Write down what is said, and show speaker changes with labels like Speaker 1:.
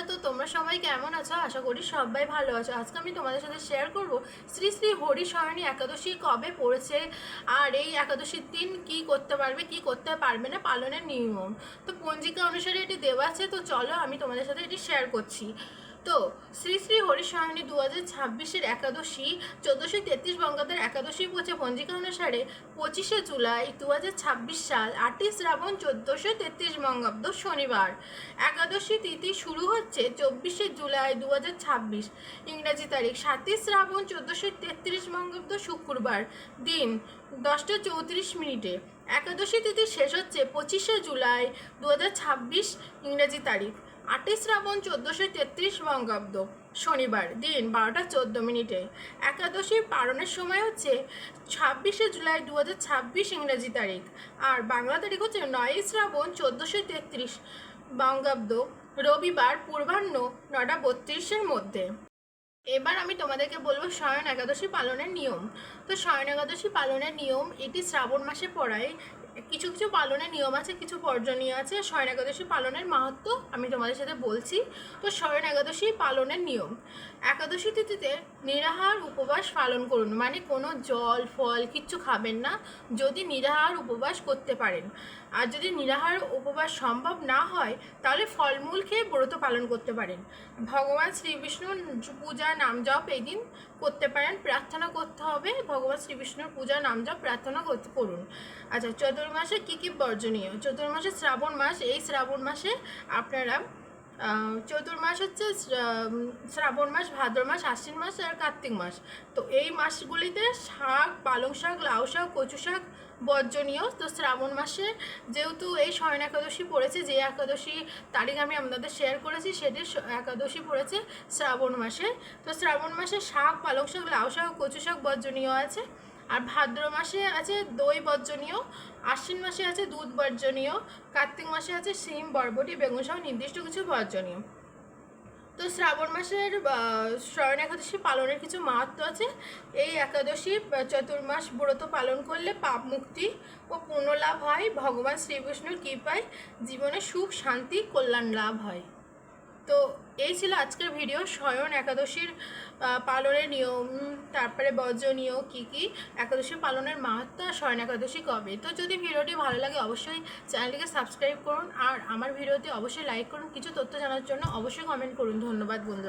Speaker 1: তো তোমরা সবাই কেমন আছো? আশা করি সবাই ভালো আছো। আজকে আমি তোমাদের সাথে শেয়ার করব শ্রী শ্রী হরিশয়নী একাদশী কবে পড়েছে আর এই একাদশীর দিন কি করতে পারবে কি করতে পারবে না পালনের নিয়ম। তো পঞ্জিকা অনুসারে এটি দেওয়া আছে, তো চলো আমি তোমাদের সাথে এটি শেয়ার করছি। তো শ্রী শ্রী হরিশয়নী 2026-এর একাদশী 1433 বঙ্গাব্দের একাদশী পড়ছে পঞ্জিকা অনুসারে 25শে জুলাই 2026 সাল 8ই শ্রাবণ 1433 বঙ্গাব্দ শনিবার। একাদশী তিথি শুরু হচ্ছে 24শে জুলাই 2026 ইংরাজি তারিখ, 7ই শ্রাবণ 1433 বঙ্গাব্দ শুক্রবার, দিন 10টা 34 মিনিটে। একাদশী তিথি শেষ হচ্ছে 25শে জুলাই 2026 ইংরাজি তারিখ, 8ই শ্রাবণ 1433 বঙ্গাব্দ শনিবার, দিন 12টা 14 মিনিটে। একাদশীর পালনের সময় হচ্ছে 26শে জুলাই 2026 ইংরাজি তারিখ, আর বাংলা তারিখ হচ্ছে 9ই শ্রাবণ 1433 বঙ্গাব্দ রবিবার, পূর্বাহ্ন 9টা 32-এর মধ্যে। এবার আমি তোমাদেরকে বলবো শয়ন একাদশী পালনের নিয়ম। তো শয়ন একাদশী পালনের নিয়ম এটি শ্রাবণ মাসে পড়ায়। কিছু কিছু পালনের নিয়ম আছে, কিছু বর্জনীয় আছে। শয়ন একাদশী পালনের মাহাত্ম্য আমি তোমাদের সাথে বলছি। তো শয়ন একাদশী পালনের নিয়ম: একাদশী তিথিতে নিরাহার উপবাস পালন করুন, মানে কোনো জল ফল কিচ্ছু খাবেন না যদি নিরাহার উপবাস করতে পারেন। আর যদি নিরাহার উপবাস সম্ভব না হয় তাহলে ফলমূল খেয়ে ব্রত পালন করতে পারেন। ভগবান শ্রীবিষ্ণুর পূজা নাম জপ এই দিন করতে পারেন, প্রার্থনা করতে হবে। ভগবান শ্রীবিষ্ণুর পূজা নাম জপ প্রার্থনা করুন। আচ্ছা, চতুর্মাসে কী কী বর্জনীয়? চতুর্মাসে শ্রাবণ মাস, এই শ্রাবণ মাসে আপনারা চতুর্মাস হচ্ছে শ্রাবণ মাস, ভাদ্র মাস, আশ্বিন মাস আর কার্তিক মাস। তো এই মাসগুলিতে শাক, পালং শাক, লাউ শাক, কচু শাক বর্জনীয়। তো শ্রাবণ মাসে যেহেতু এই শয়ন একাদশী পড়েছে, যে একাদশী তারিখ আমি আপনাদের শেয়ার করেছি সেটি একাদশী পড়েছে শ্রাবণ মাসে। তো শ্রাবণ মাসে শাক, পালং শাক, লাউ শাক, কচু শাক বর্জনীয় আছে। আর ভাদ্র মাসে আছে দই বর্জনীয়, আশ্বিন মাসে আছে দুধ বর্জনীয়, কার্তিক মাসে আছে শিম, বরবটি, বেগুন সহ নির্দিষ্ট কিছু বর্জনীয়। তো শ্রাবণ মাসের শয়ন একাদশী পালনের কিছু মাহাত্ম্য আছে। এই একাদশী চতুর্মাস ব্রত পালন করলে পাপ মুক্তি ও পুণ্য লাভ হয়। ভগবান শ্রীবিষ্ণুর কৃপায় জীবনে সুখ, শান্তি, কল্যাণ লাভ হয়। তো এই ছিল আজকের ভিডিও, শয়ন একাদশীর পালনের নিয়ম, তারপরে বর্জনীয় কী কী, একাদশী পালনের মাহাত্ম্য, শয়ন একাদশী কবে। তো যদি ভিডিওটি ভালো লাগে অবশ্যই চ্যানেলটিকে সাবস্ক্রাইব করুন আর আমার ভিডিওতে অবশ্যই লাইক করুন। কিছু তথ্য জানার জন্য অবশ্যই কমেন্ট করুন। ধন্যবাদ বন্ধুরা।